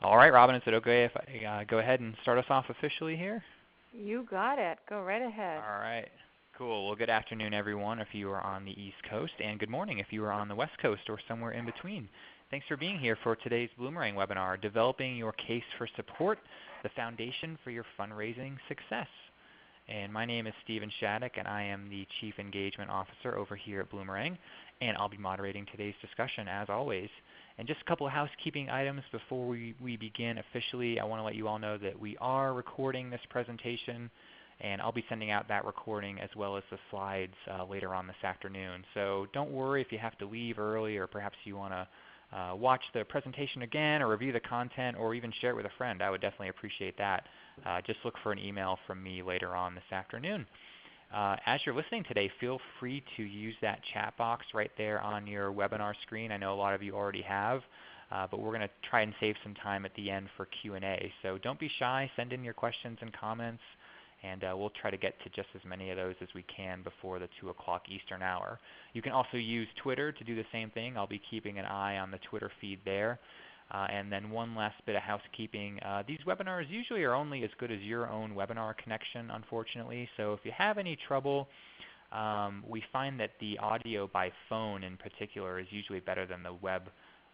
All right, Robin, is it okay if I go ahead and start us off officially here? You got it. Go right ahead. All right. Cool. Well, good afternoon, everyone, if you are on the East Coast, and good morning if you are on the West Coast or somewhere in between. Thanks for being here for today's Bloomerang webinar, Developing Your Case for Support, the Foundation for Your Fundraising Success. And my name is Stephen Shattuck, and I am the Chief Engagement Officer over here at Bloomerang, and I'll be moderating today's discussion as always. And just a couple of housekeeping items before we begin officially. I want to let you all know that we are recording this presentation, and I'll be sending out that recording as well as the slides later on this afternoon. So don't worry if you have to leave early, or perhaps you want to watch the presentation again or review the content or even share it with a friend. I would definitely appreciate that. Just look for an email from me later on this afternoon. As you're listening today, feel free to use that chat box right there on your webinar screen. I know a lot of you already have, but we're going to try and save some time at the end for Q&A. So don't be shy. Send in your questions and comments, and we'll try to get to just as many of those as we can before the 2 o'clock Eastern hour. You can also use Twitter to do the same thing. I'll be keeping an eye on the Twitter feed there. And then one last bit of housekeeping. These webinars usually are only as good as your own webinar connection, unfortunately. So if you have any trouble, we find that the audio by phone in particular is usually better than the web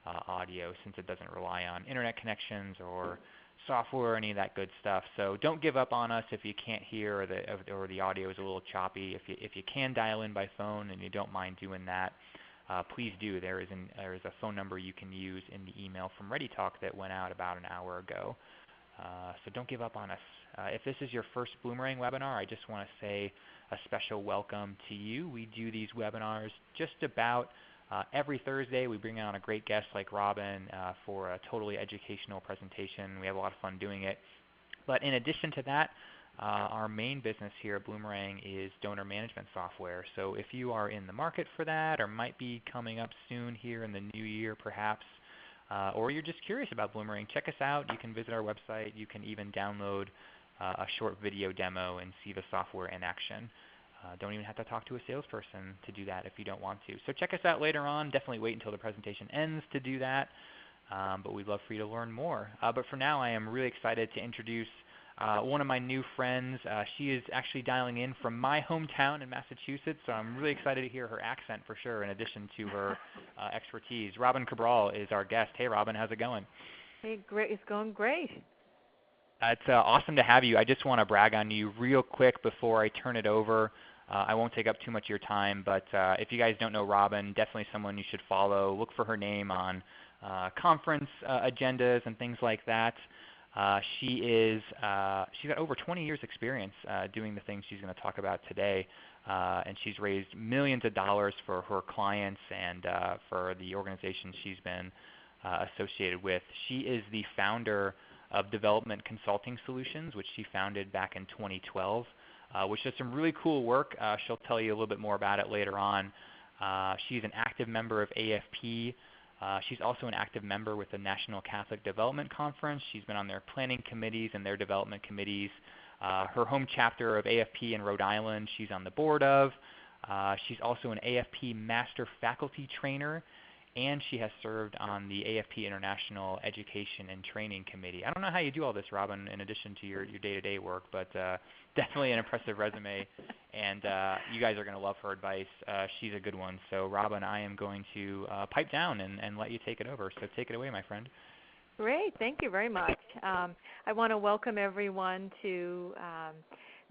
audio, since it doesn't rely on internet connections or software or any of that good stuff. So don't give up on us if you can't hear or the audio is a little choppy. If you can dial in by phone and you don't mind doing that, please do. There is a phone number you can use in the email from ReadyTalk that went out about an hour ago. So don't give up on us. If this is your first Bloomerang webinar, I just want to say a special welcome to you. We do these webinars just about every Thursday. We bring on a great guest like Robin for a totally educational presentation. We have a lot of fun doing it. But in addition to that, our main business here at Bloomerang is donor management software. So if you are in the market for that, or might be coming up soon here in the new year perhaps, or you're just curious about Bloomerang, check us out. You can visit our website. You can even download a short video demo and see the software in action. Don't even have to talk to a salesperson to do that if you don't want to. So check us out later on. Definitely wait until the presentation ends to do that. But we'd love for you to learn more. But for now, I am really excited to introduce one of my new friends. She is actually dialing in from my hometown in Massachusetts, so I'm really excited to hear her accent for sure, in addition to her expertise. Robin Cabral is our guest. Hey, Robin, how's it going? Hey, great. It's going great. It's awesome to have you. I just want to brag on you real quick before I turn it over. I won't take up too much of your time, but if you guys don't know Robin, definitely someone you should follow. Look for her name on conference agendas and things like that. She's got over 20 years experience doing the things she's going to talk about today, and she's raised millions of dollars for her clients and for the organizations she's been associated with. She is the founder of Development Consulting Solutions, which she founded back in 2012, which does some really cool work. She'll tell you a little bit more about it later on. She's an active member of AFP. She's also an active member with the National Catholic Development Conference. She's been on their planning committees and their development committees. Her home chapter of AFP in Rhode Island, she's on the board of. She's also an AFP Master Faculty Trainer, and she has served on the AFP International Education and Training Committee. I don't know how you do all this, Robin, in addition to your day-to-day work, but definitely an impressive resume, and you guys are going to love her advice. She's a good one. So, Robin, I am going to pipe down and let you take it over. So take it away, my friend. Great. Thank you very much. I want to welcome everyone to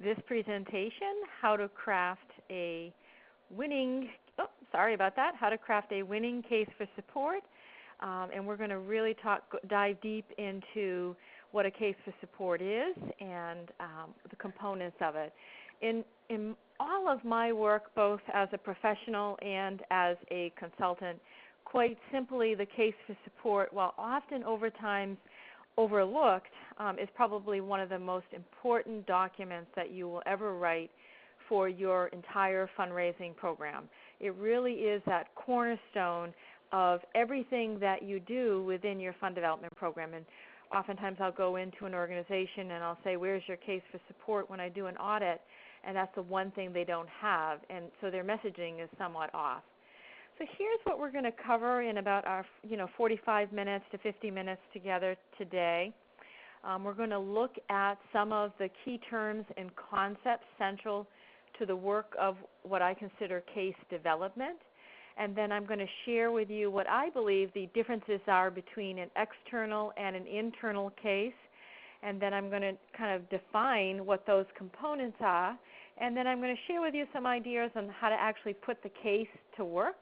this presentation, How to Craft a Winning How to Craft a Winning Case for Support. And we're going to really dive deep into what a case for support is and the components of it. In all of my work, both as a professional and as a consultant, quite simply, the case for support, while often over time overlooked, is probably one of the most important documents that you will ever write for your entire fundraising program. It really is that cornerstone of everything that you do within your fund development program. And oftentimes I'll go into an organization and I'll say, where's your case for support when I do an audit? And that's the one thing they don't have. And so their messaging is somewhat off. So here's what we're going to cover in about our 45 minutes to 50 minutes together today. We're going to look at some of the key terms and concepts central to the work of what I consider case development. And then I'm going to share with you what I believe the differences are between an external and an internal case. And then I'm going to kind of define what those components are. And then I'm going to share with you some ideas on how to actually put the case to work.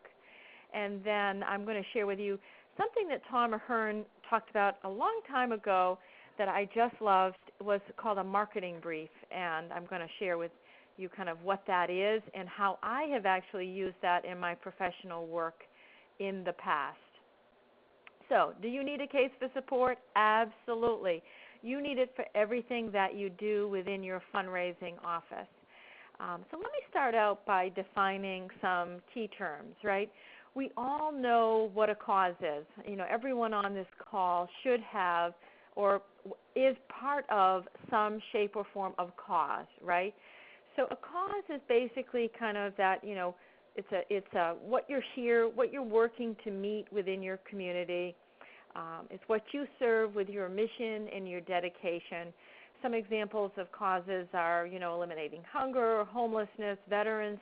And then I'm going to share with you something that Tom Ahern talked about a long time ago that I just loved. It was called a marketing brief. And I'm going to share with you kind of what that is and how I have actually used that in my professional work in the past. So, do you need a case for support? Absolutely. You need it for everything that you do within your fundraising office. So let me start out by defining some key terms, right? We all know what a cause is. Everyone on this call should have or is part of some shape or form of cause, right? So a cause is basically kind of that, it's a what you're here, what you're working to meet within your community. It's what you serve with your mission and your dedication. Some examples of causes are, eliminating hunger, homelessness, veterans,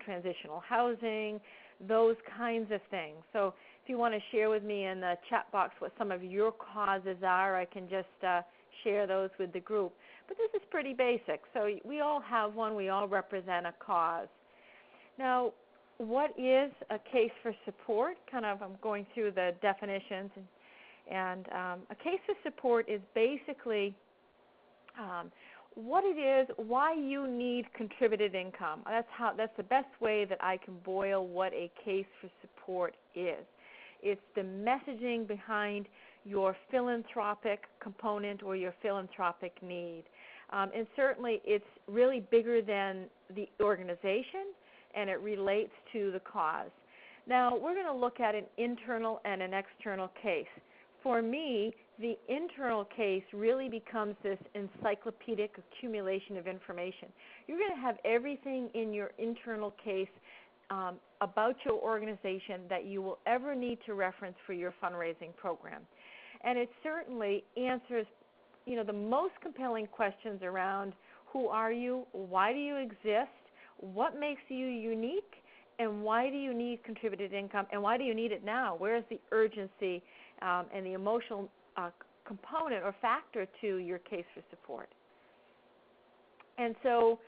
transitional housing, those kinds of things. So if you want to share with me in the chat box what some of your causes are, I can just share those with the group. But this is pretty basic. So we all have one. We all represent a cause. Now, what is a case for support? I'm going through the definitions. And a case for support is basically what it is, why you need contributed income. That's the best way that I can boil what a case for support is. It's the messaging behind your philanthropic component or your philanthropic need. And certainly it's really bigger than the organization, and it relates to the cause. Now, we're going to look at an internal and an external case. For me, the internal case really becomes this encyclopedic accumulation of information. You're going to have everything in your internal case about your organization that you will ever need to reference for your fundraising program. And it certainly answers, the most compelling questions around who are you, why do you exist, what makes you unique, and why do you need contributed income, and why do you need it now? Where is the urgency and the emotional component or factor to your case for support? And so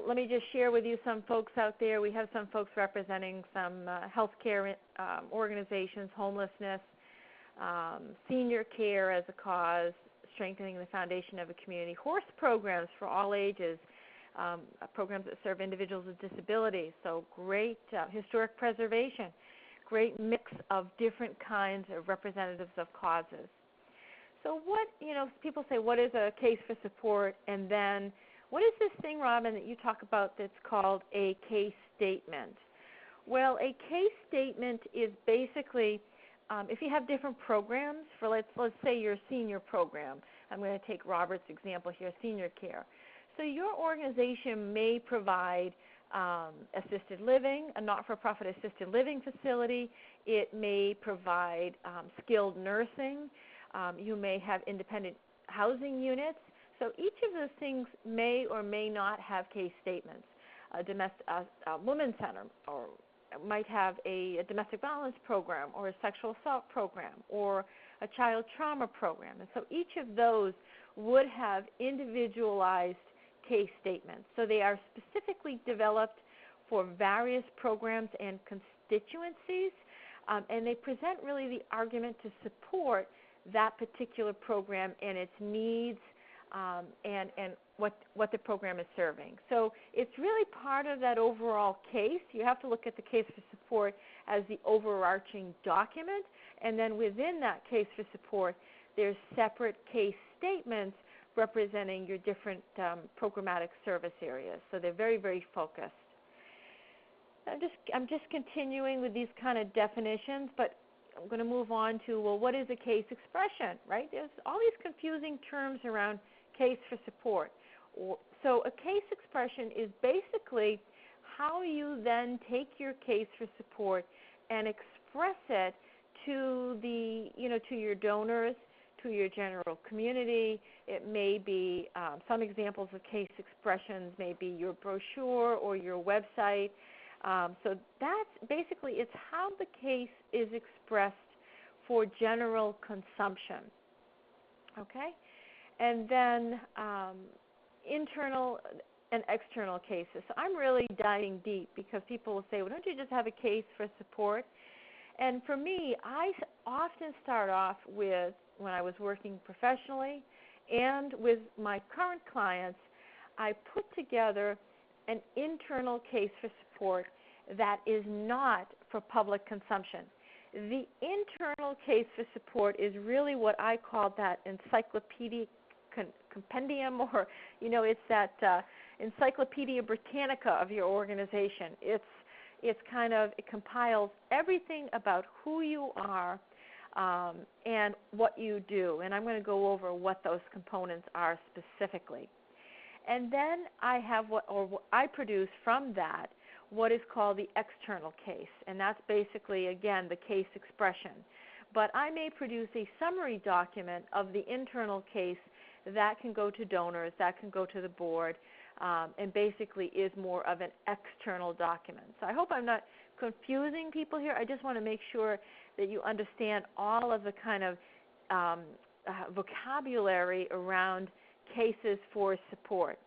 let me just share with you some folks out there. We have some folks representing some healthcare organizations, homelessness, senior care as a cause, strengthening the foundation of a community, horse programs for all ages, programs that serve individuals with disabilities, so great historic preservation, great mix of different kinds of representatives of causes. So what, people say, what is a case for support? And then what is this thing, Robin, that you talk about that's called a case statement? Well, a case statement is basically, if you have different programs for, let's say your senior program. I'm going to take Robert's example here, senior care. So your organization may provide assisted living, a not-for-profit assisted living facility. It may provide skilled nursing. You may have independent housing units. So each of those things may or may not have case statements. A women's center or might have a domestic violence program or a sexual assault program or a child trauma program. And so each of those would have individualized case statements. So they are specifically developed for various programs and constituencies, and they present really the argument to support that particular program and its needs and what the program is serving. So it's really part of that overall case. You have to look at the case for support as the overarching document, and then within that case for support, there's separate case statements representing your different programmatic service areas. So they're very, very focused. I'm just continuing with these kind of definitions, but I'm going to move on to, well, what is a case expression, right? There's all these confusing terms around case for support. So a case expression is basically how you then take your case for support and express it to to your donors, to your general community. It may be some examples of case expressions, may be your brochure or your website. So that's basically, it's how the case is expressed for general consumption. Okay? And then internal and external cases. So I'm really diving deep because people will say, well, don't you just have a case for support? And for me, I often start off with, when I was working professionally and with my current clients, I put together an internal case for support that is not for public consumption. The internal case for support is really what I call that encyclopedic compendium, or, it's that Encyclopedia Britannica of your organization. It compiles everything about who you are and what you do. And I'm going to go over what those components are specifically. And then I have what I produce from that what is called the external case, and that's basically, again, the case expression. But I may produce a summary document of the internal case that can go to donors, that can go to the board, and basically is more of an external document. So I hope I'm not confusing people here. I just want to make sure that you understand all of the kind of vocabulary around cases for support.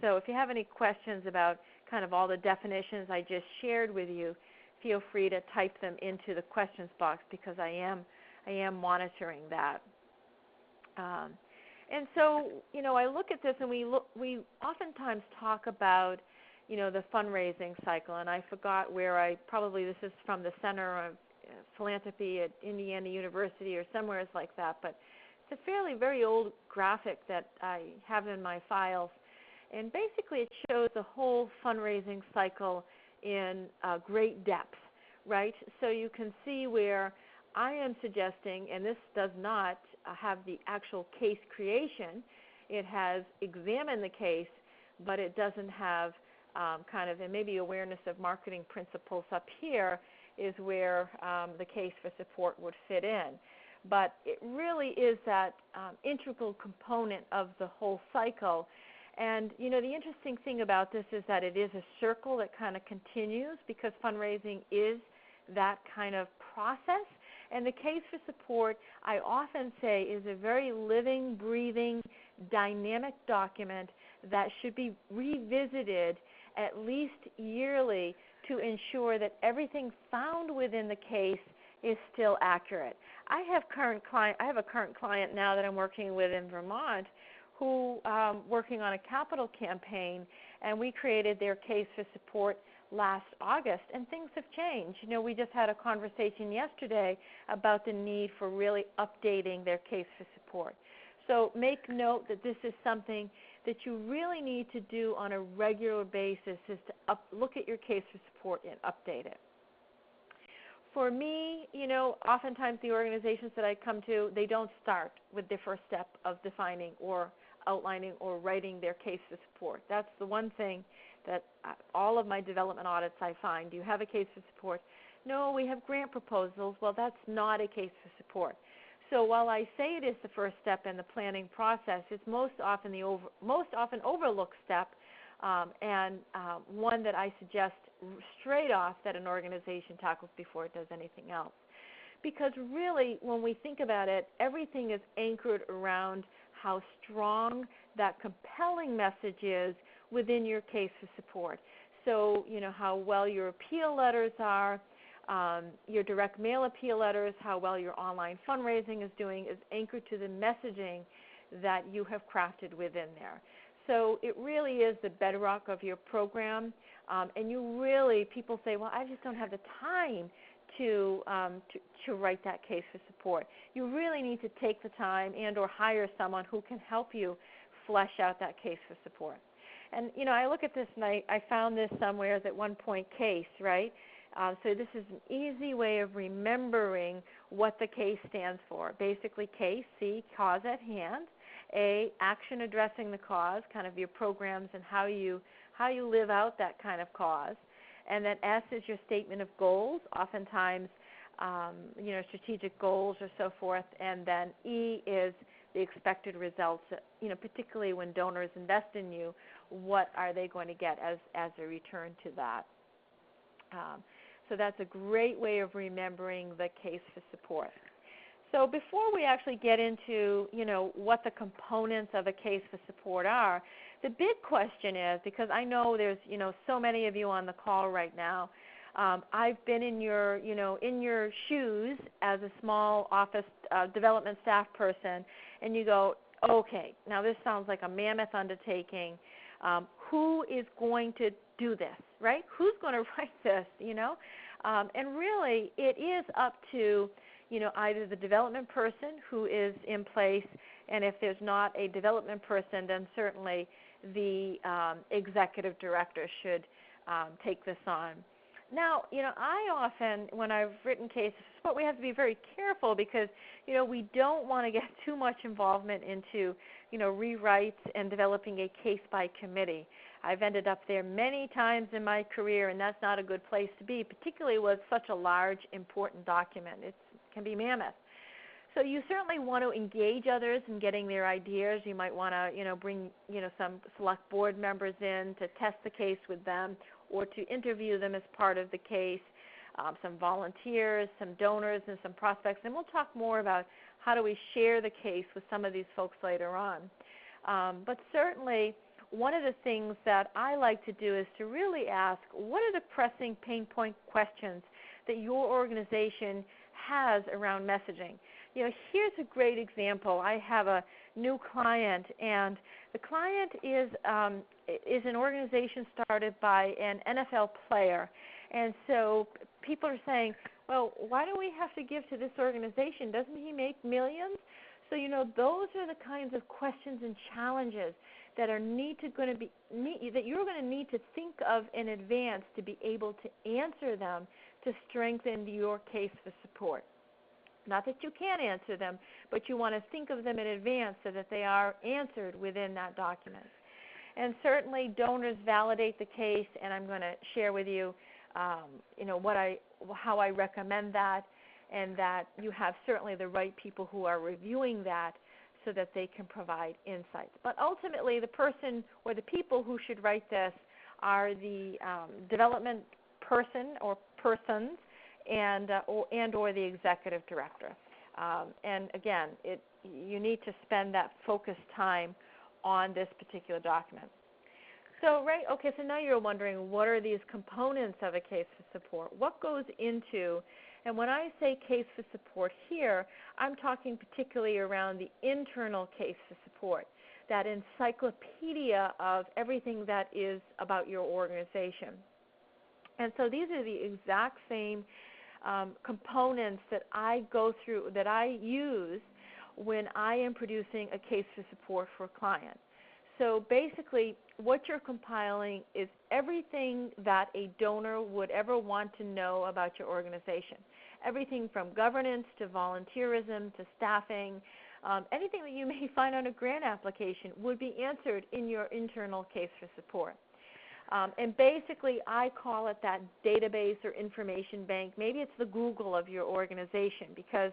So if you have any questions about kind of all the definitions I just shared with you, feel free to type them into the questions box because I am monitoring that. And so, I look at this and we oftentimes talk about, the fundraising cycle, and I forgot where this is from the Center of Philanthropy at Indiana University or somewhere like that, but it's a very old graphic that I have in my files. And basically it shows the whole fundraising cycle in great depth, right? So you can see where I am suggesting, and this does not have the actual case creation. It has examined the case, but it doesn't have and maybe awareness of marketing principles up here is where the case for support would fit in. But it really is that integral component of the whole cycle. And, the interesting thing about this is that it is a circle that kind of continues because fundraising is that kind of process. And the case for support, I often say, is a very living, breathing, dynamic document that should be revisited at least yearly to ensure that everything found within the case is still accurate. I have a current client now that I'm working with in Vermont who working on a capital campaign, and we created their case for support last August, and things have changed. We just had a conversation yesterday about the need for really updating their case for support. So make note that this is something that you really need to do on a regular basis, is to look at your case for support and update it. For me, oftentimes the organizations that I come to, they don't start with the first step of defining or outlining or writing their case for support. That's the one thing that all of my development audits I find. Do you have a case for support? No, we have grant proposals. Well, that's not a case for support. So while I say it is the first step in the planning process, it's most often overlooked step, and one that I suggest straight off that an organization tackles before it does anything else. Because really, when we think about it, everything is anchored around how strong that compelling message is within your case for support. So, how well your appeal letters are, your direct mail appeal letters, how well your online fundraising is doing is anchored to the messaging that you have crafted within there. So it really is the bedrock of your program. And you really, people say, well, I just don't have the time to write that case for support. You really need to take the time and or hire someone who can help you flesh out that case for support. And, I look at this and I found this somewhere at one point, CASE, right? So this is an easy way of remembering what the case stands for. Basically, CASE, C, cause at hand, A, action addressing the cause, kind of your programs and how you live out that kind of cause. And then S is your statement of goals, oftentimes, strategic goals or so forth. And then E is the expected results, particularly when donors invest in you, what are they going to get as a return to that? So that's a great way of remembering the case for support. So before we actually get into, what the components of a case for support are, the big question is, because I know there's, so many of you on the call right now, I've been in your shoes as a small office development staff person, and you go, okay, now this sounds like a mammoth undertaking. Who is going to do this, right? Who's going to write this, And really, it is up to, either the development person who is in place, and if there's not a development person, then certainly the executive director should take this on. Now, I often, when I've written cases, but we have to be very careful because, we don't want to get too much involvement into, rewrites and developing a case by committee. I've ended up there many times in my career, and that's not a good place to be, particularly with such a large, important document. It can be mammoth. So you certainly want to engage others in getting their ideas. You might want to, bring, some select board members in to test the case with them or to interview them as part of the case, some volunteers, some donors, and some prospects. And we'll talk more about how do we share the case with some of these folks later on. But certainly, one of the things that I like to do is to really ask, what are the pressing pain point questions that your organization has around messaging? Here's a great example. I have a new client, and the client is an organization started by an NFL player. And so people are saying, well, why do we have to give to this organization? Doesn't he make millions? So, those are the kinds of questions and challenges that are that you're going to need to think of in advance to be able to answer them to strengthen your case for support. Not that you can't answer them, but you want to think of them in advance so that they are answered within that document. And certainly donors validate the case, and I'm going to share with you, how I recommend that, and that you have certainly the right people who are reviewing that so that they can provide insights. But ultimately, the person or the people who should write this are the development person or persons and or the executive director. And again, you need to spend that focused time on this particular document. So, so now you're wondering, what are these components of a case for support? What goes into, and when I say case for support here, I'm talking particularly around the internal case for support, that encyclopedia of everything that is about your organization. And so these are the exact same components that I go through, that I use when I am producing a case for support for a client. So basically, what you're compiling is everything that a donor would ever want to know about your organization. Everything from governance to volunteerism to staffing, anything that you may find on a grant application would be answered in your internal case for support. And basically, I call it that database or information bank. Maybe it's the Google of your organization, because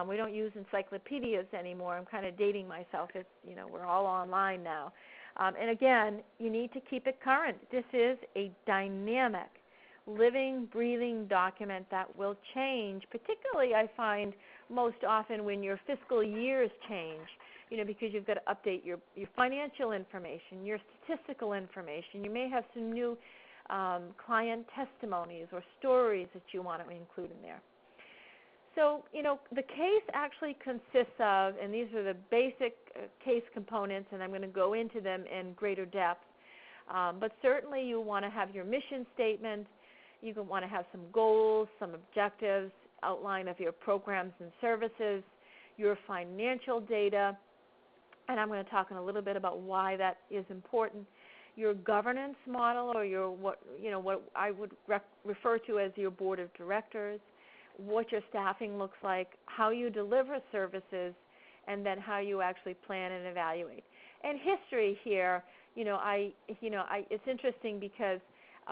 we don't use encyclopedias anymore. I'm kind of dating myself. It's, we're all online now. And again, you need to keep it current. This is a dynamic, living, breathing document that will change, particularly I find most often when your fiscal years change, because you've got to update your financial information, your statistical information. You may have some new client testimonies or stories that you want to include in there. So, the case actually consists of, and these are the basic case components, and I'm going to go into them in greater depth, but certainly you want to have your mission statement. You want to have some goals, some objectives, outline of your programs and services, your financial data, and I'm going to talk in a little bit about why that is important. Your governance model, or your what I would refer to as your board of directors, what your staffing looks like, how you deliver services, and then how you actually plan and evaluate. And history here, it's interesting because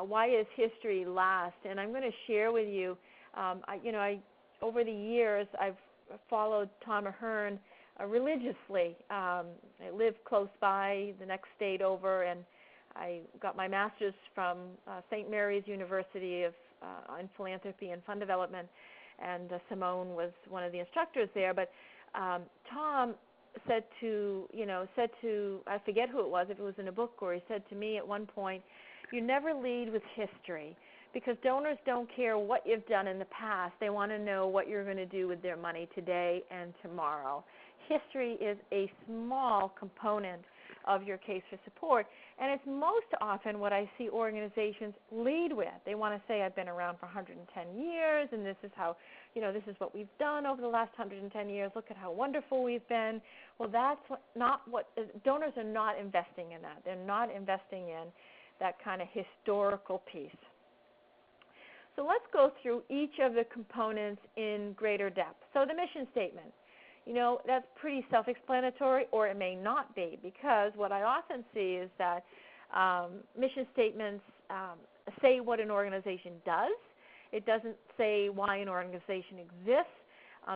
why is history last? And I'm going to share with you, over the years, I've followed Tom Ahern religiously. I live close by, the next state over, and I got my master's from St. Mary's University in philanthropy and fund development, and Simone was one of the instructors there. But Tom said to, I forget who it was, if it was in a book, or he said to me at one point, you never lead with history, because donors don't care what you've done in the past. They want to know what you're going to do with their money today and tomorrow. History is a small component of your case for support, and it's most often what I see organizations lead with. They want to say, I've been around for 110 years, and this is how, this is what we've done over the last 110 years. Look at how wonderful we've been. Well, that's not what donors are not investing in that. They're not investing in that kind of historical piece. So let's go through each of the components in greater depth. So the mission statement. That's pretty self-explanatory, or it may not be, because what I often see is that mission statements say what an organization does. It doesn't say why an organization exists,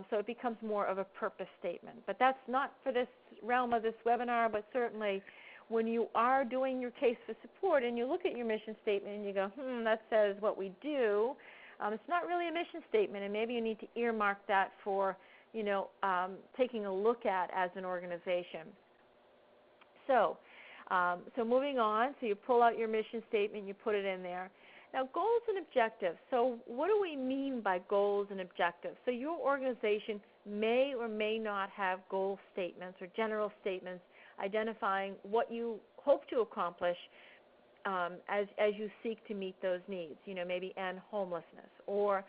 so it becomes more of a purpose statement. But that's not for this realm of this webinar, but certainly when you are doing your case for support and you look at your mission statement and you go, that says what we do, it's not really a mission statement, and maybe you need to earmark that for taking a look at as an organization. So moving on, so you pull out your mission statement, you put it in there. Now, goals and objectives. So what do we mean by goals and objectives? So your organization may or may not have goal statements or general statements identifying what you hope to accomplish as you seek to meet those needs, maybe end homelessness, or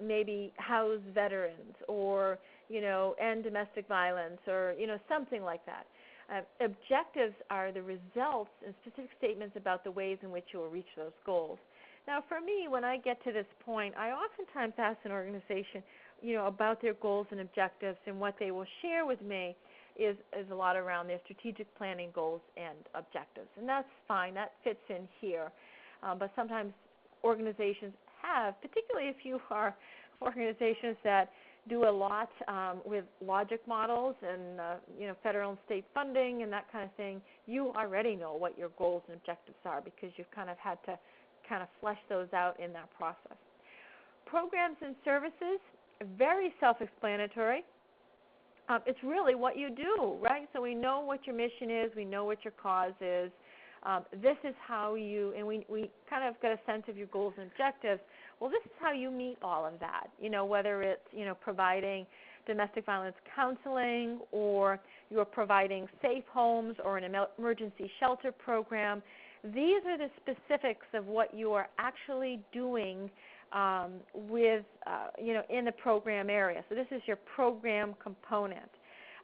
maybe house veterans, or, end domestic violence, or, something like that. Objectives are the results and specific statements about the ways in which you will reach those goals. Now, for me, when I get to this point, I oftentimes ask an organization, about their goals and objectives, and what they will share with me is a lot around their strategic planning goals and objectives. And that's fine. That fits in here. But sometimes organizations have, particularly if you are organizations that do a lot with logic models and federal and state funding and that kind of thing, you already know what your goals and objectives are because you've kind of had to kind of flesh those out in that process. Programs and services, very self-explanatory. It's really what you do, right? So we know what your mission is. We know what your cause is. This is how you, and we kind of get a sense of your goals and objectives. Well, this is how you meet all of that, whether it's, providing domestic violence counseling, or you're providing safe homes or an emergency shelter program. These are the specifics of what you are actually doing with, in the program area. So this is your program component.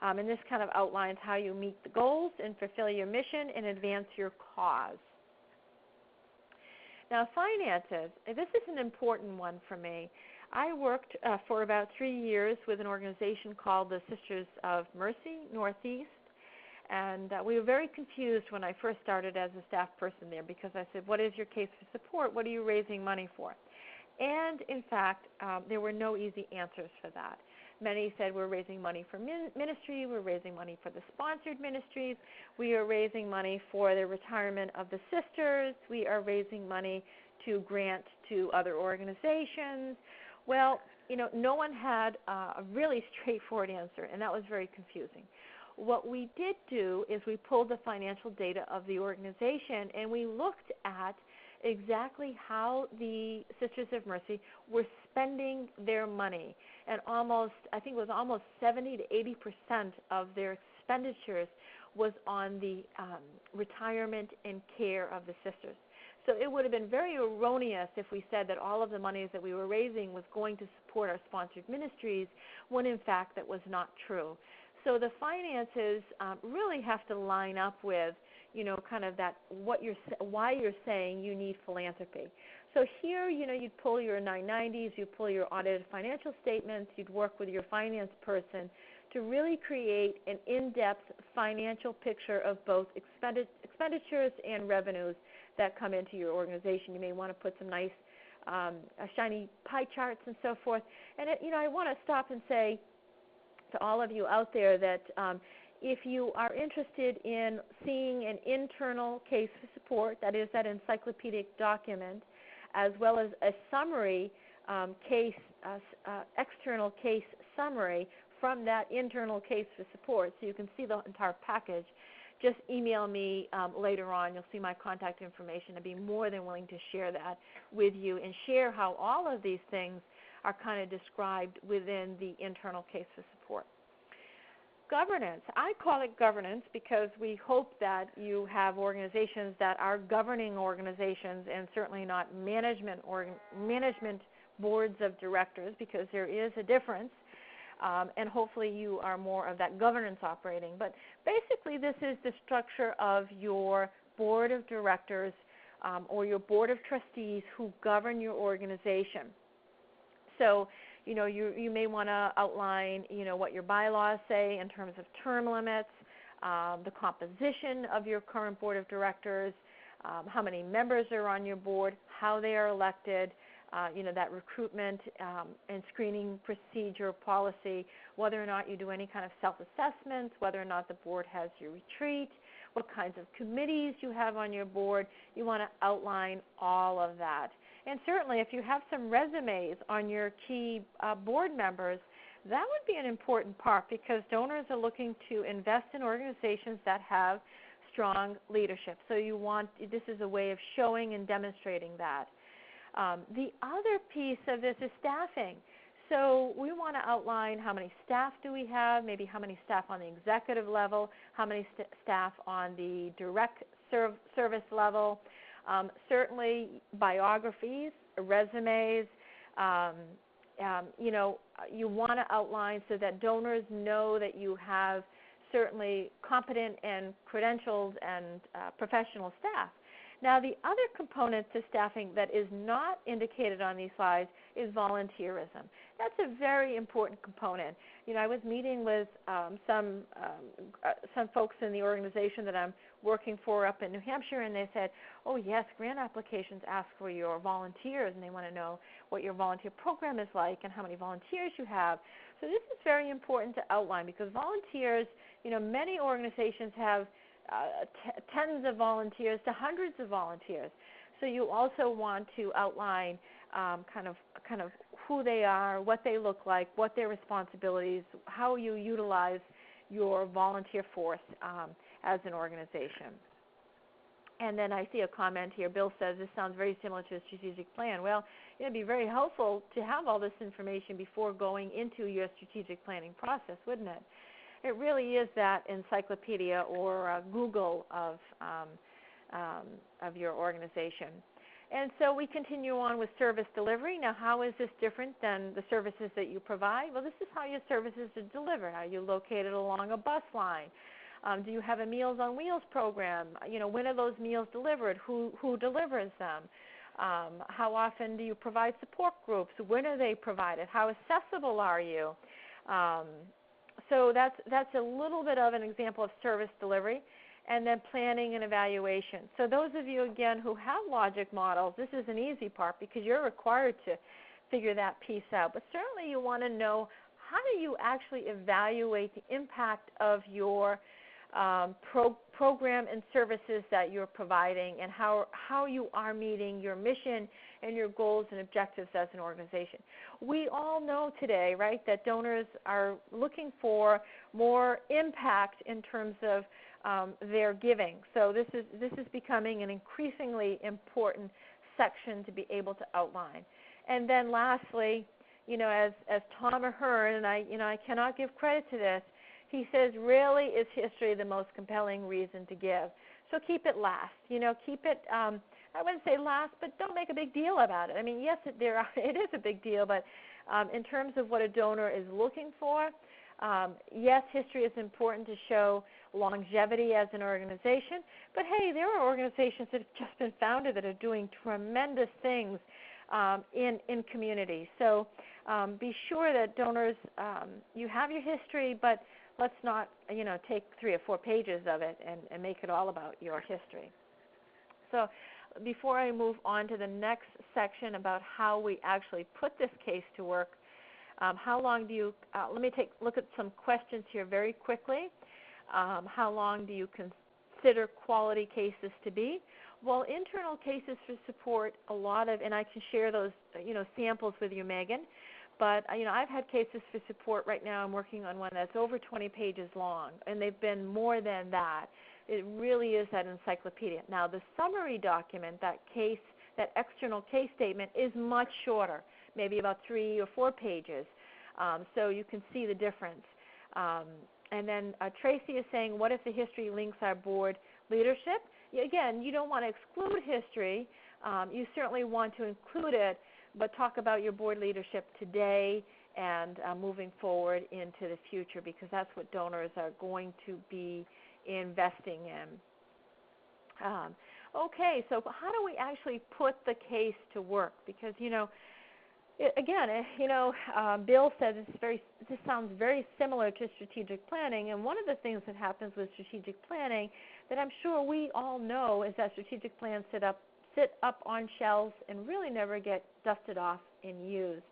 And this kind of outlines how you meet the goals and fulfill your mission and advance your cause. Now, finances. This is an important one for me. I worked for about 3 years with an organization called the Sisters of Mercy Northeast. And we were very confused when I first started as a staff person there because I said, what is your case for support? What are you raising money for? And, in fact, there were no easy answers for that. Many said we're raising money for ministry, we're raising money for the sponsored ministries, we are raising money for the retirement of the sisters, we are raising money to grant to other organizations. Well, no one had a really straightforward answer, and that was very confusing. What we did do is we pulled the financial data of the organization, and we looked at exactly how the Sisters of Mercy were spending their money. And I think it was almost 70 to 80% of their expenditures was on the retirement and care of the sisters. So it would have been very erroneous if we said that all of the monies that we were raising was going to support our sponsored ministries, when in fact that was not true. So the finances really have to line up with, kind of that why you're saying you need philanthropy. So here, you'd pull your 990s, you'd pull your audited financial statements, you'd work with your finance person to really create an in-depth financial picture of both expenditures and revenues that come into your organization. You may want to put some nice shiny pie charts and so forth. And I want to stop and say to all of you out there that if you are interested in seeing an internal case for support, that is that encyclopedic document, as well as a summary external case summary from that internal case for support, so you can see the entire package, just email me later on. You'll see my contact information. I'd be more than willing to share that with you and share how all of these things are kind of described within the internal case for support. Governance. I call it governance because we hope that you have organizations that are governing organizations and certainly not management boards of directors, because there is a difference. And hopefully you are more of that governance operating. But basically this is the structure of your board of directors or your board of trustees who govern your organization. So, you may want to outline, what your bylaws say in terms of term limits, the composition of your current board of directors, how many members are on your board, how they are elected, that recruitment and screening procedure policy, whether or not you do any kind of self-assessments, whether or not the board has your retreat, what kinds of committees you have on your board. You want to outline all of that. And certainly if you have some resumes on your key board members, that would be an important part, because donors are looking to invest in organizations that have strong leadership. So this is a way of showing and demonstrating that. The other piece of this is staffing. So we want to outline how many staff do we have, maybe how many staff on the executive level, how many staff on the direct service level. Certainly biographies, resumes, you want to outline so that donors know that you have certainly competent and credentialed and professional staff. Now, the other component to staffing that is not indicated on these slides is volunteerism. That's a very important component. I was meeting with some folks in the organization that I'm working for up in New Hampshire, and they said, oh, yes, grant applications ask for your volunteers, and they want to know what your volunteer program is like and how many volunteers you have. So this is very important to outline, because volunteers, many organizations have tens of volunteers to hundreds of volunteers. So you also want to outline kind of who they are, what they look like, what their responsibilities, how you utilize your volunteer force as an organization. And then I see a comment here. Bill says this sounds very similar to a strategic plan. Well, it would be very helpful to have all this information before going into your strategic planning process, wouldn't it? It really is that encyclopedia or Google of your organization. And so we continue on with service delivery. Now, how is this different than the services that you provide? Well, this is how your services are delivered. Are you located along a bus line? Do you have a Meals on Wheels program? When are those meals delivered? Who delivers them? How often do you provide support groups? When are they provided? How accessible are you? So that's a little bit of an example of service delivery. And then planning and evaluation. So those of you, again, who have logic models, this is an easy part because you're required to figure that piece out. But certainly you want to know, how do you actually evaluate the impact of your program and services that you're providing, and how you are meeting your mission and your goals and objectives as an organization. We all know today, right, that donors are looking for more impact in terms of their giving. So this is becoming an increasingly important section to be able to outline. And then lastly, as Tom Ahern, and I cannot give credit to this, he says, really is history the most compelling reason to give. So keep it last. Keep it, I wouldn't say last, but don't make a big deal about it. I mean, yes, it is a big deal, but in terms of what a donor is looking for, yes, history is important to show longevity as an organization, but hey, there are organizations that have just been founded that are doing tremendous things in communities. So be sure that donors, you have your history, but let's not, take 3 or 4 pages of it and make it all about your history. So before I move on to the next section about how we actually put this case to work, how long do you, let me look at some questions here very quickly. How long do you consider quality cases to be? Well, internal cases for support, a lot of, and I can share those, samples with you, Megan, but, I've had cases for support right now. I'm working on one that's over 20 pages long, and they've been more than that. It really is that encyclopedia. Now, the summary document, that external case statement, is much shorter, maybe about 3 or 4 pages. So you can see the difference. And then Tracy is saying, what if the history links our board leadership? Again, you don't want to exclude history. You certainly want to include it, but talk about your board leadership today and moving forward into the future, because that's what donors are going to be investing in. Okay, so how do we actually put the case to work? Because, Bill said this sounds very similar to strategic planning, and one of the things that happens with strategic planning that I'm sure we all know is that strategic plans sit up on shelves and really never get dusted off and used.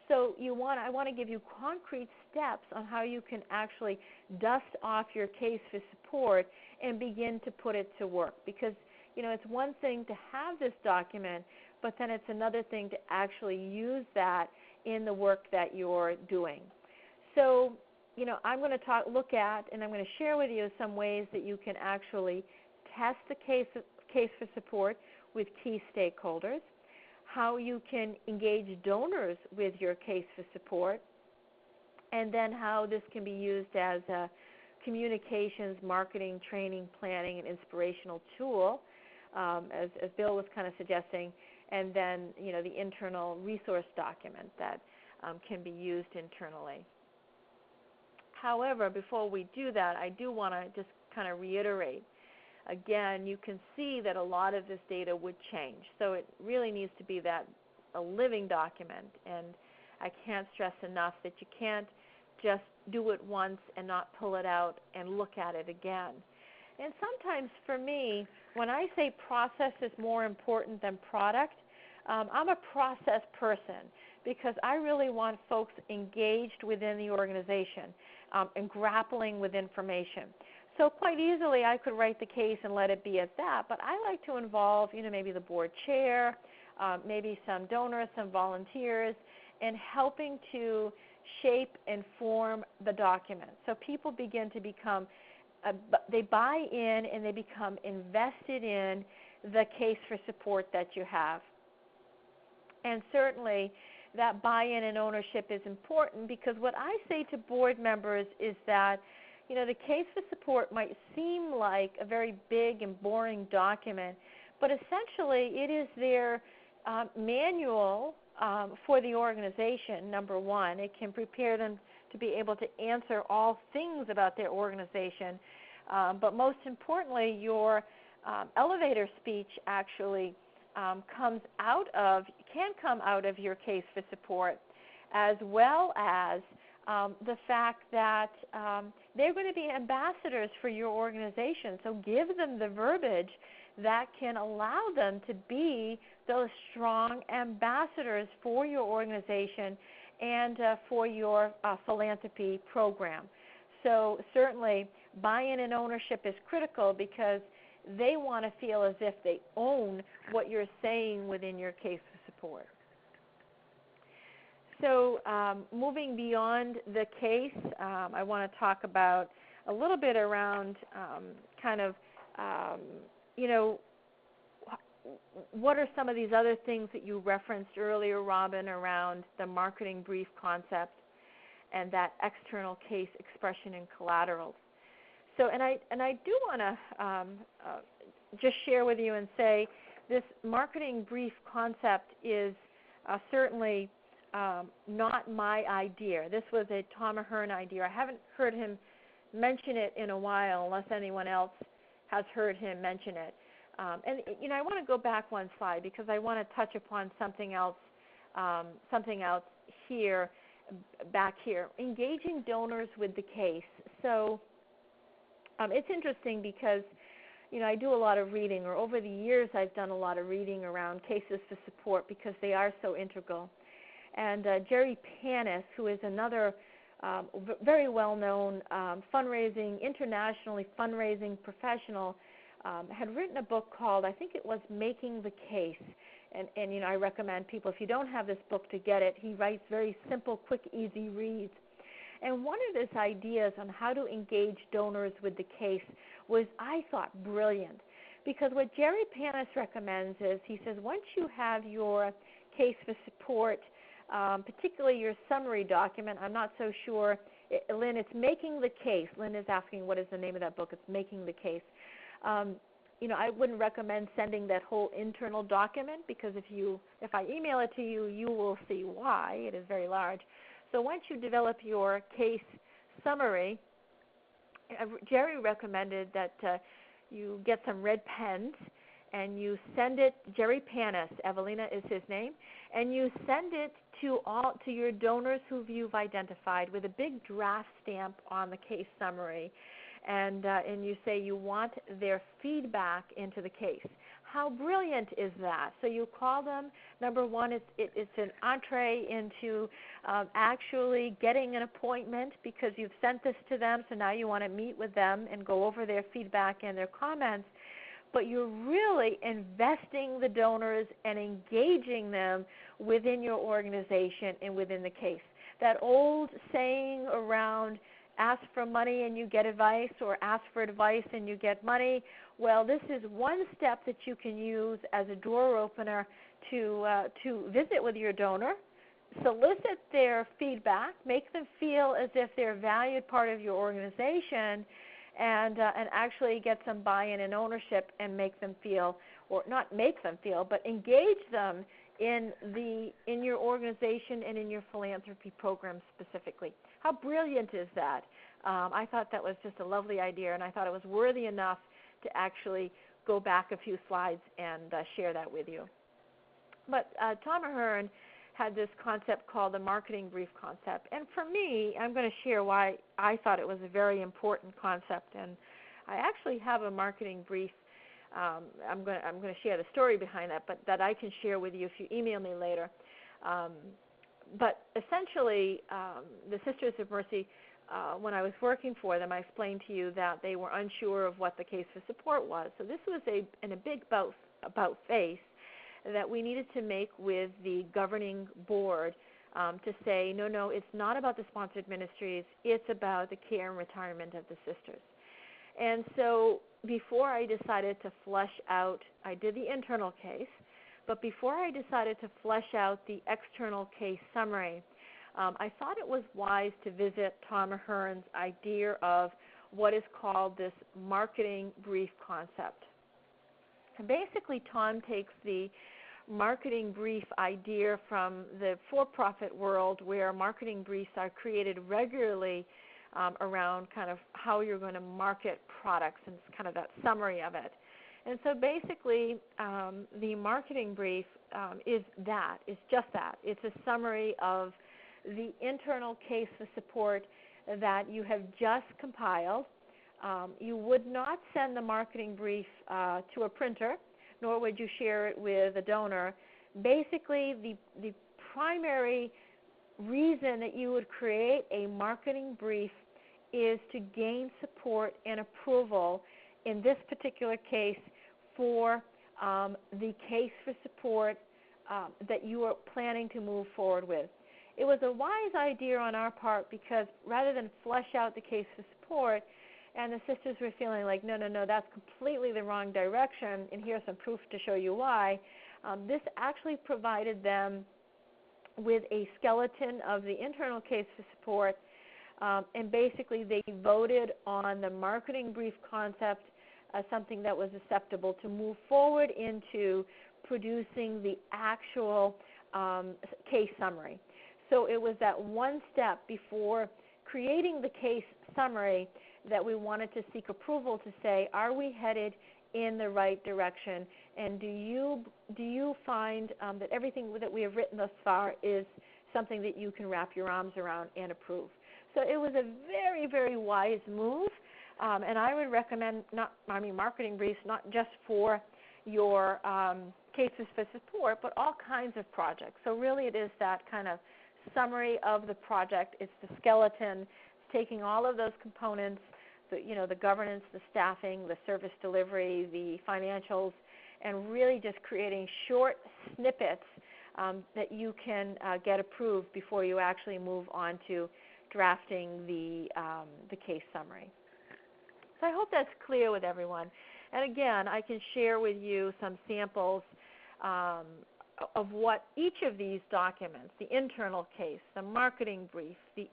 So I want to give you concrete steps on how you can actually dust off your case for support and begin to put it to work. Because, it's one thing to have this document, but then it's another thing to actually use that in the work that you're doing. So, I'm going to look at, and I'm going to share with you some ways that you can actually test the case for support with key stakeholders, how you can engage donors with your case for support, and then how this can be used as a communications, marketing, training, planning, and inspirational tool, as Bill was kind of suggesting, and then the internal resource document that can be used internally. However, before we do that, I do want to just kind of reiterate. Again, you can see that a lot of this data would change. So it really needs to be a living document. And I can't stress enough that you can't just do it once and not pull it out and look at it again. And sometimes for me, when I say process is more important than product, I'm a process person because I really want folks engaged within the organization and grappling with information. So quite easily I could write the case and let it be at that, but I like to involve, maybe the board chair, maybe some donors, some volunteers, in helping to shape and form the document. So people begin to become, they buy in and they become invested in the case for support that you have. And certainly that buy-in and ownership is important because what I say to board members is that, the case for support might seem like a very big and boring document, but essentially it is their manual for the organization, number one. It can prepare them to be able to answer all things about their organization, but most importantly, your elevator speech actually can come out of your case for support, as well as the fact that they're going to be ambassadors for your organization. So give them the verbiage that can allow them to be those strong ambassadors for your organization and for your philanthropy program. So certainly buy-in and ownership is critical because they want to feel as if they own what you're saying within your case for support. So moving beyond the case, I want to talk about a little bit around what are some of these other things that you referenced earlier, Robin, around the marketing brief concept and that external case expression and collaterals. So, and I do want to just share with you and say this marketing brief concept is certainly not my idea. This was a Tom Ahern idea. I haven't heard him mention it in a while unless anyone else has heard him mention it. And I want to go back one slide because I want to touch upon something else here, back here, engaging donors with the case. So it's interesting because, I do a lot of reading, or over the years I've done a lot of reading around cases for support because they are so integral. And Jerry Panis, who is another very well-known internationally fundraising professional, had written a book called, I think it was Making the Case. And I recommend people, if you don't have this book, to get it. He writes very simple, quick, easy reads. And one of his ideas on how to engage donors with the case was, I thought, brilliant. Because what Jerry Panis recommends is, he says, once you have your case for support, particularly your summary document, I'm not so sure, Lynn, it's Making the Case. Lynn is asking what is the name of that book. It's Making the Case. I wouldn't recommend sending that whole internal document, because if I email it to you, you will see why. It is very large. So once you develop your case summary, Jerry recommended that you get some red pens and you send it, Jerry Panis, Evelina is his name, and you send it to your donors who you've identified with a big draft stamp on the case summary. And you say you want their feedback into the case. How brilliant is that? So you call them. Number one, it's an entree into actually getting an appointment, because you've sent this to them, so now you want to meet with them and go over their feedback and their comments. But you're really investing the donors and engaging them within your organization and within the case. That old saying around, ask for money and you get advice, or ask for advice and you get money. Well, this is one step that you can use as a door opener to visit with your donor, solicit their feedback, make them feel as if they're a valued part of your organization, and actually get some buy-in and ownership, and make them feel, or not make them feel, but engage them in your organization and in your philanthropy program specifically. How brilliant is that? I thought that was just a lovely idea, and I thought it was worthy enough to actually go back a few slides and share that with you. But Tom Ahern had this concept called the marketing brief concept. And for me, I'm going to share why I thought it was a very important concept. And I actually have a marketing brief. I'm going to share the story behind that, but that I can share with you if you email me later. But essentially, the Sisters of Mercy, when I was working for them, I explained to you that they were unsure of what the case for support was. So this was in a big about face that we needed to make with the governing board to say, no, it's not about the sponsored ministries, it's about the care and retirement of the sisters. And so before I decided to flesh out, I did the internal case, but before I decided to flesh out the external case summary, I thought it was wise to visit Tom Ahern's idea of what is called this marketing brief concept. And basically, Tom takes the marketing brief idea from the for-profit world, where marketing briefs are created regularly around kind of how you're going to market products, and it's kind of that summary of it. And so basically, the marketing brief is just that. It's a summary of the internal case for support that you have just compiled. You would not send the marketing brief to a printer, nor would you share it with a donor. Basically, the primary reason that you would create a marketing brief is to gain support and approval, in this particular case, for the case for support that you are planning to move forward with. It was a wise idea on our part, because rather than flesh out the case for support, and the sisters were feeling like, no, that's completely the wrong direction, and here's some proof to show you why, this actually provided them with a skeleton of the internal case for support, and basically they voted on the marketing brief concept as something that was acceptable to move forward into producing the actual case summary. So it was that one step before creating the case summary that we wanted to seek approval to say, are we headed in the right direction? And do you find that everything that we have written thus far is something that you can wrap your arms around and approve? So it was a very, very wise move. And I would recommend marketing briefs not just for your cases for support, but all kinds of projects. So really it is that kind of summary of the project. It's the skeleton. It's taking all of those components, the governance, the staffing, the service delivery, the financials, and really just creating short snippets that you can get approved before you actually move on to drafting the case summary. So I hope that's clear with everyone. And again, I can share with you some samples of what each of these documents, the internal case, the marketing brief, the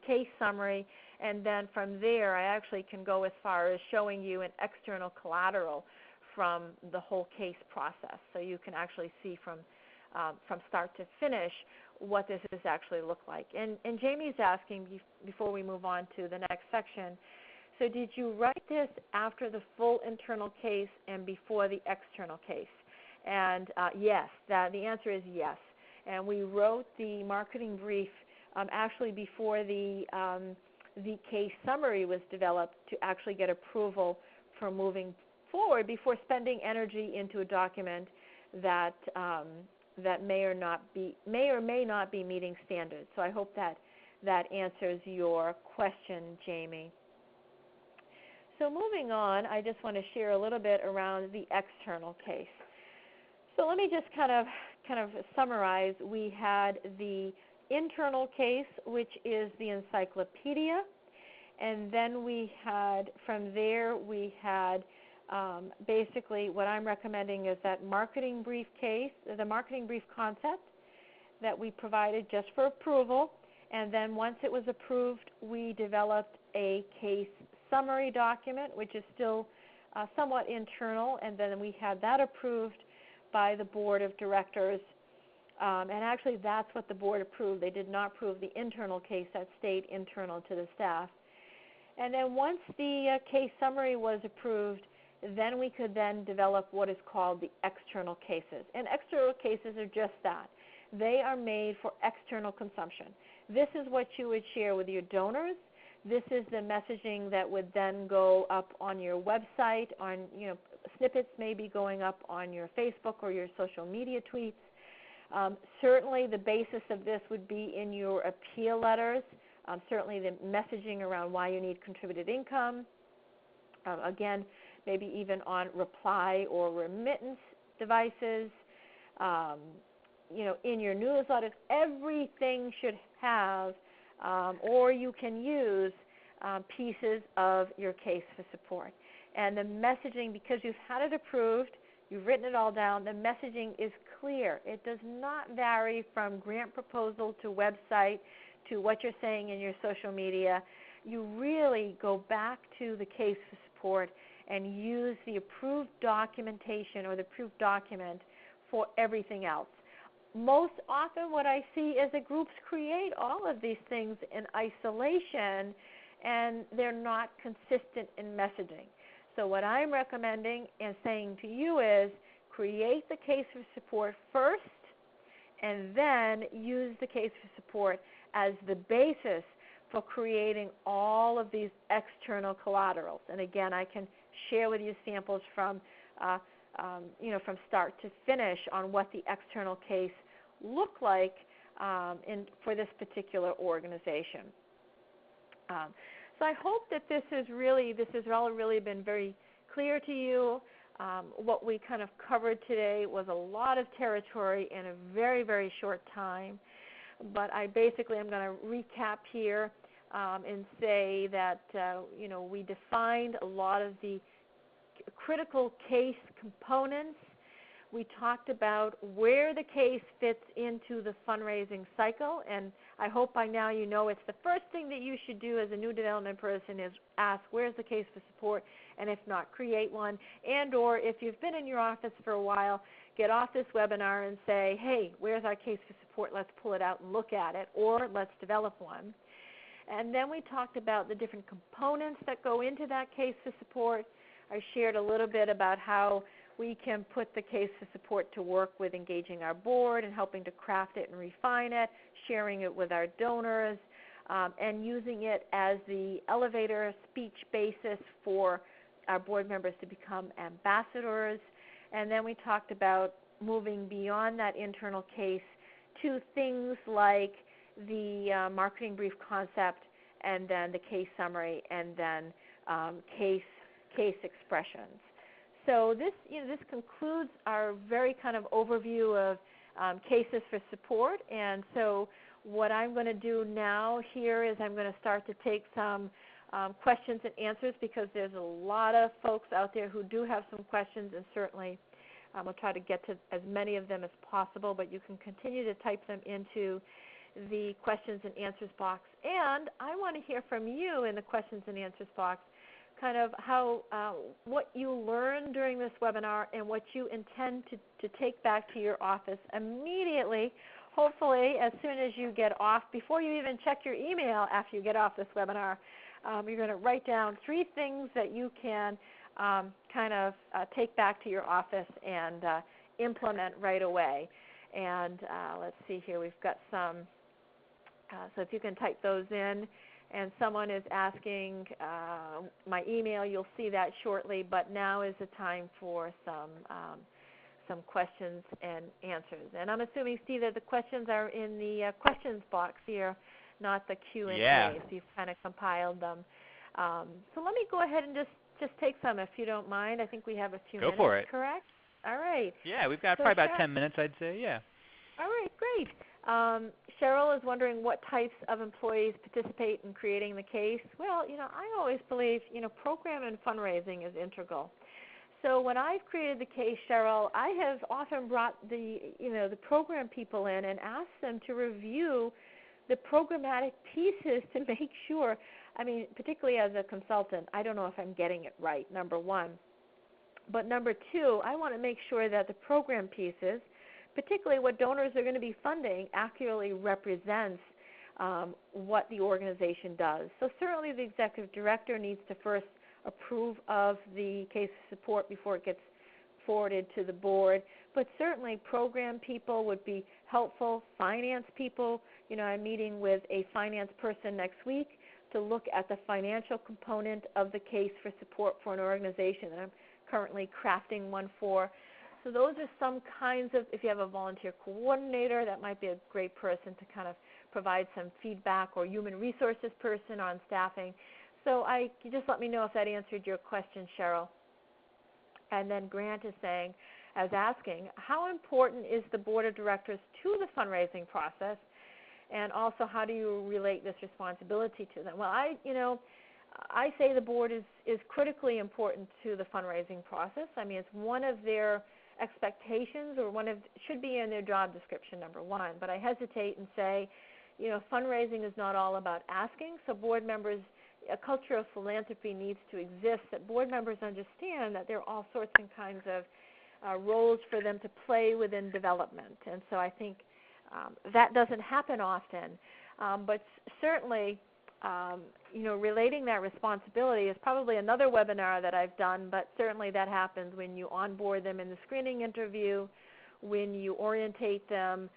case summary, and then from there I actually can go as far as showing you an external collateral from the whole case process. So you can actually see from start to finish what this has actually looked like. And Jamie's asking before we move on to the next section, so did you write this after the full internal case and before the external case? And yes, the answer is yes. And we wrote the marketing brief actually before the case summary was developed to actually get approval for moving forward before spending energy into a document that may or may not be meeting standards. So I hope that answers your question, Jamie. So moving on, I just want to share a little bit around the external case. So let me just kind of summarize. We had the internal case, which is the encyclopedia, and then from there we had basically what I'm recommending is that marketing brief case, the marketing brief concept that we provided just for approval, and then once it was approved, we developed a case summary document, which is still somewhat internal, and then we had that approved by the board of directors. And actually that's what the board approved. They did not approve the internal case. That stayed internal to the staff. And then once the case summary was approved, then we could then develop what is called the external cases. And external cases are just that. They are made for external consumption. This is what you would share with your donors. This is the messaging that would then go up on your website, snippets may be going up on your Facebook or your social media tweets. Certainly the basis of this would be in your appeal letters, certainly the messaging around why you need contributed income, again, maybe even on reply or remittance devices, in your newsletters. Everything should have or you can use pieces of your case for support. And the messaging, because you've had it approved, you've written it all down, the messaging is clear. It does not vary from grant proposal to website to what you're saying in your social media. You really go back to the case for support and use the approved documentation or the approved document for everything else. Most often what I see is that groups create all of these things in isolation and they're not consistent in messaging. So what I'm recommending and saying to you is create the case for support first and then use the case for support as the basis for creating all of these external collaterals. And again, I can share with you samples from from start to finish on what the external case looked like for this particular organization. So I hope that this has all really been very clear to you. What we kind of covered today was a lot of territory in a very, very short time. But I basically am going to recap here and say that we defined a lot of the critical case components. We talked about where the case fits into the fundraising cycle, and I hope by now you know it's the first thing that you should do as a new development person is ask where's the case for support, and if not, create one. And or if you've been in your office for a while, get off this webinar and say, hey, where's our case for support? Let's pull it out and look at it, or let's develop one. And then we talked about the different components that go into that case for support. I shared a little bit about how we can put the case for support to work with engaging our board and helping to craft it and refine it, sharing it with our donors, and using it as the elevator speech basis for our board members to become ambassadors. And then we talked about moving beyond that internal case to things like the marketing brief concept, and then the case summary, and then case expressions. So this concludes our very kind of overview of cases for support. And so what I'm going to do now here is I'm going to start to take some questions and answers, because there's a lot of folks out there who do have some questions, and certainly we'll try to get to as many of them as possible, but you can continue to type them into the questions and answers box. And I want to hear from you in the questions and answers box, kind of how what you learned during this webinar and what you intend to take back to your office immediately, hopefully as soon as you get off, before you even check your email after you get off this webinar. You're going to write down 3 things that you can take back to your office and implement right away. And let's see here, we've got some, so if you can type those in. And someone is asking my email. You'll see that shortly, but now is the time for some questions and answers. And I'm assuming, Steve, that the questions are in the questions box here, not the Q&A. Yeah. So you've kind of compiled them. So let me go ahead and just take some, if you don't mind. I think we have a few minutes. Go for it. Correct? All right. Yeah, we've got probably about 10 minutes, I'd say. Yeah. All right, great. Cheryl is wondering what types of employees participate in creating the case. Well, I always believe, program and fundraising is integral. So when I've created the case, Cheryl, I have often brought the program people in and asked them to review the programmatic pieces to make sure, particularly as a consultant, I don't know if I'm getting it right, number one. But number two, I want to make sure that the program pieces, particularly what donors are going to be funding, accurately represents what the organization does. So certainly the executive director needs to first approve of the case of support before it gets forwarded to the board. But certainly program people would be helpful, finance people. I'm meeting with a finance person next week to look at the financial component of the case for support for an organization that I'm currently crafting one for. So those are some kinds of, if you have a volunteer coordinator, that might be a great person to kind of provide some feedback, or human resources person on staffing. So you just let me know if that answered your question, Cheryl. And then Grant is asking, how important is the board of directors to the fundraising process? And also, how do you relate this responsibility to them? Well, I say the board is critically important to the fundraising process. It's one of their expectations, or should be in their job description, number one. But I hesitate and say, fundraising is not all about asking. So board members, a culture of philanthropy needs to exist, that board members understand that there are all sorts and kinds of roles for them to play within development. And so I think that doesn't happen often. But certainly, relating that responsibility is probably another webinar that I've done, but certainly that happens when you onboard them in the screening interview, when you orientate them,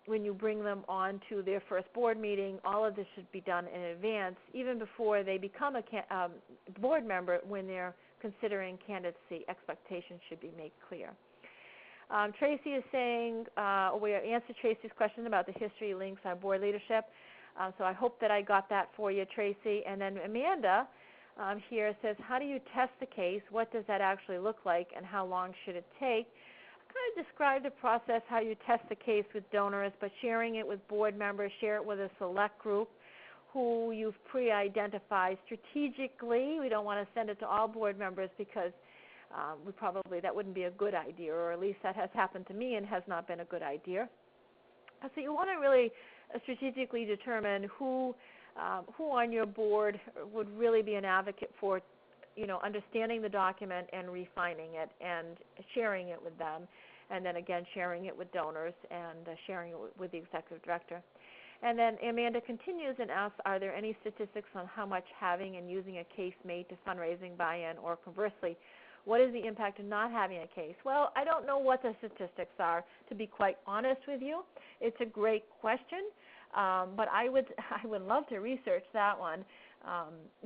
when you bring them on to their first board meeting. All of this should be done in advance, even before they become a board member. When they're considering candidacy, expectations should be made clear. Tracy is saying, we answered Tracy's question about the history links on board leadership. So I hope that I got that for you, Tracy. And then Amanda here says, how do you test the case? What does that actually look like, and how long should it take? I kind of describe the process, how you test the case with donors, but sharing it with board members, share it with a select group who you've pre-identified strategically. We don't want to send it to all board members, because that wouldn't be a good idea, or at least that has happened to me and has not been a good idea. So you want to really strategically determine who on your board would really be an advocate for, understanding the document and refining it and sharing it with them, and then again sharing it with donors and sharing it with the executive director. And then Amanda continues and asks, are there any statistics on how much having and using a case made to fundraising buy-in, or conversely, what is the impact of not having a case? Well, I don't know what the statistics are, to be quite honest with you. It's a great question. But I would I would love to research that one.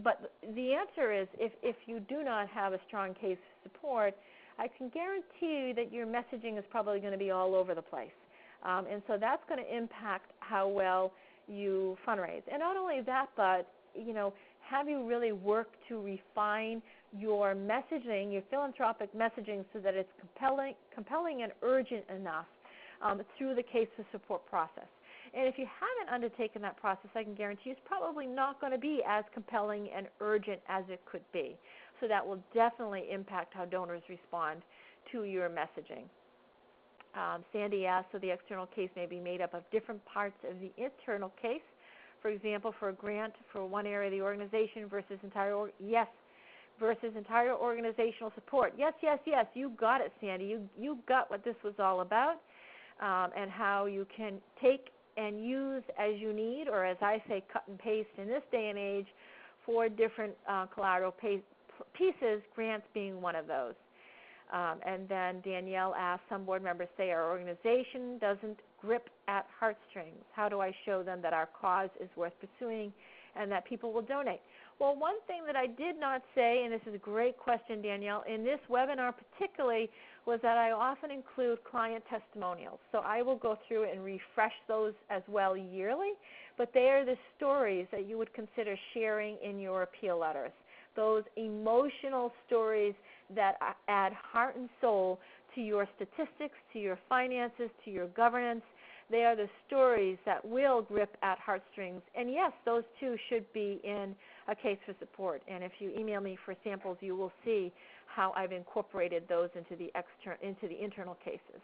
But the answer is if you do not have a strong case support, I can guarantee you that your messaging is probably going to be all over the place. And so that's going to impact how well you fundraise. And not only that, but, have you really worked to refine your messaging, your philanthropic messaging, so that it's compelling and urgent enough through the case for support process. And if you haven't undertaken that process, I can guarantee you it's probably not going to be as compelling and urgent as it could be. So that will definitely impact how donors respond to your messaging. Sandy asked, so the external case may be made up of different parts of the internal case. For example, for a grant for one area of the organization versus entire organizational support. Yes, you got it, Sandy. You got what this was all about, and how you can take and use as you need, or as I say, cut and paste in this day and age for different collateral pieces, grants being one of those. And then Danielle asked, some board members say our organization doesn't grip at heartstrings. How do I show them that our cause is worth pursuing and that people will donate? Well, one thing that I did not say, and this is a great question, Danielle, in this webinar particularly, was that I often include client testimonials. So I will go through and refresh those as well yearly, but they are the stories that you would consider sharing in your appeal letters. Those emotional stories that add heart and soul to your statistics, to your finances, to your governance. They are the stories that will grip at heartstrings. And yes, those too should be in a case for support. And if you email me for samples, you will see how I've incorporated those into the internal cases.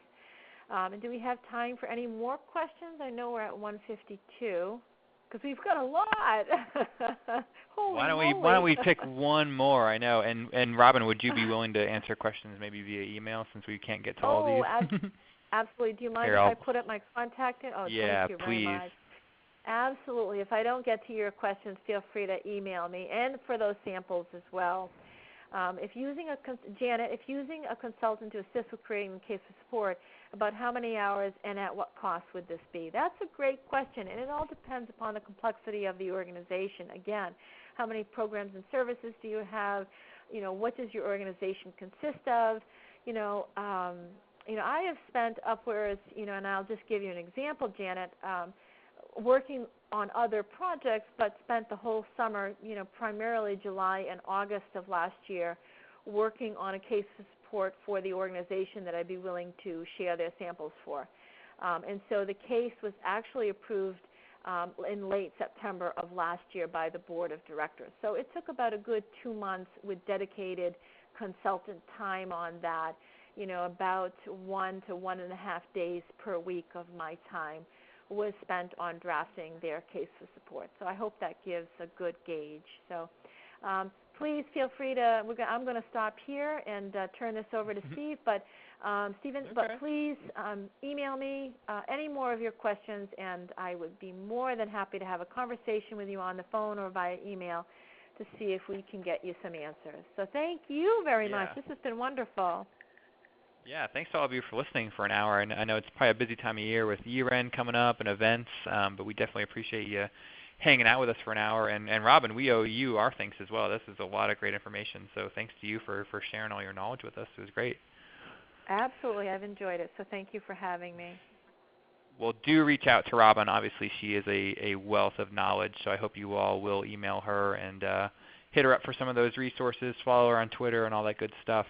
And do we have time for any more questions? I know we're at 1:52. Because we've got a lot. Why don't we pick one more? I know. And Robin, would you be willing to answer questions maybe via email since we can't get to all these? Absolutely. Do you mind if I put up my contact? Yeah, thank you very much. Absolutely. If I don't get to your questions, feel free to email me, and for those samples as well. Janet, if using a consultant to assist with creating a case for support, about how many hours and at what cost would this be? That's a great question, and it all depends upon the complexity of the organization. Again, how many programs and services do you have? What does your organization consist of? I have spent upwards, and I'll just give you an example, Janet, working on other projects, but spent the whole summer, primarily July and August of last year, working on a case for support for the organization that I'd be willing to share their samples for. And so the case was actually approved in late September of last year by the board of directors. So it took about a good 2 months with dedicated consultant time on that, about 1 to 1.5 days per week of my time was spent on drafting their case for support. So I hope that gives a good gauge. So please feel free to, I'm going to stop here and turn this over to Steve. But Stephen, but please email me any more of your questions, and I would be more than happy to have a conversation with you on the phone or via email to see if we can get you some answers. So thank you very much. This has been wonderful. Yeah, thanks to all of you for listening for an hour. And I know it's probably a busy time of year with year-end coming up and events, but we definitely appreciate you hanging out with us for an hour. And Robin, we owe you our thanks as well. This is a lot of great information, so thanks to you for sharing all your knowledge with us. It was great. Absolutely. I've enjoyed it, so thank you for having me. Well, do reach out to Robin. Obviously, she is a wealth of knowledge, so I hope you all will email her and hit her up for some of those resources, follow her on Twitter and all that good stuff.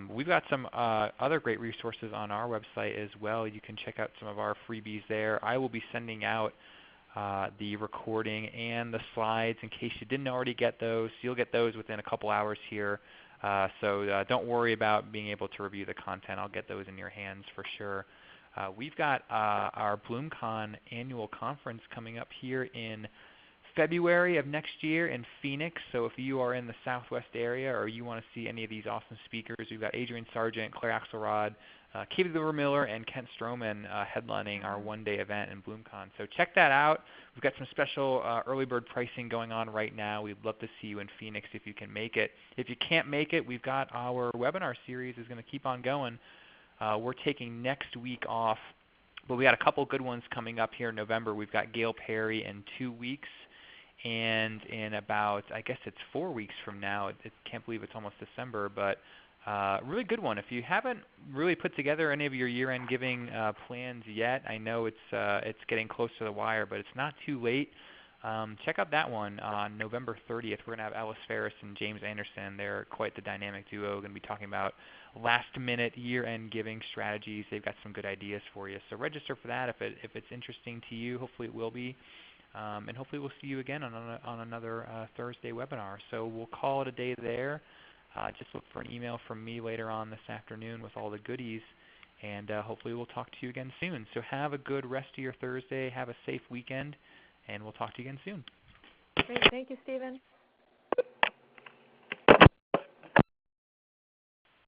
We've got some other great resources on our website as well. You can check out some of our freebies there. I will be sending out the recording and the slides in case you didn't already get those. You'll get those within a couple hours here. So don't worry about being able to review the content. I'll get those in your hands for sure. We've got our BloomCon annual conference coming up here in February of next year in Phoenix. So if you are in the Southwest area or you want to see any of these awesome speakers, we've got Adrian Sargent, Claire Axelrod, Katie Miller, and Kent Stroman headlining our one-day event in BloomCon. So check that out. We've got some special early bird pricing going on right now. We'd love to see you in Phoenix if you can make it. If you can't make it, we've got our webinar series is going to keep on going. We're taking next week off But we got a couple good ones coming up here in November. We've got Gail Perry in 2 weeks, and in about, I guess it's 4 weeks from now. I can't believe it's almost December, but really good one. If you haven't really put together any of your year-end giving plans yet, I know it's getting close to the wire, but it's not too late. Check out that one on November 30th. We're going to have Alice Ferris and James Anderson. They're quite the dynamic duo. We're going to be talking about last-minute year-end giving strategies. They've got some good ideas for you. So register for that if it's interesting to you. Hopefully it will be. And hopefully we'll see you again on another Thursday webinar. So we'll call it a day there. Just look for an email from me later on this afternoon with all the goodies. And hopefully we'll talk to you again soon. So have a good rest of your Thursday. Have a safe weekend. And we'll talk to you again soon. Great. Thank you, Stephen.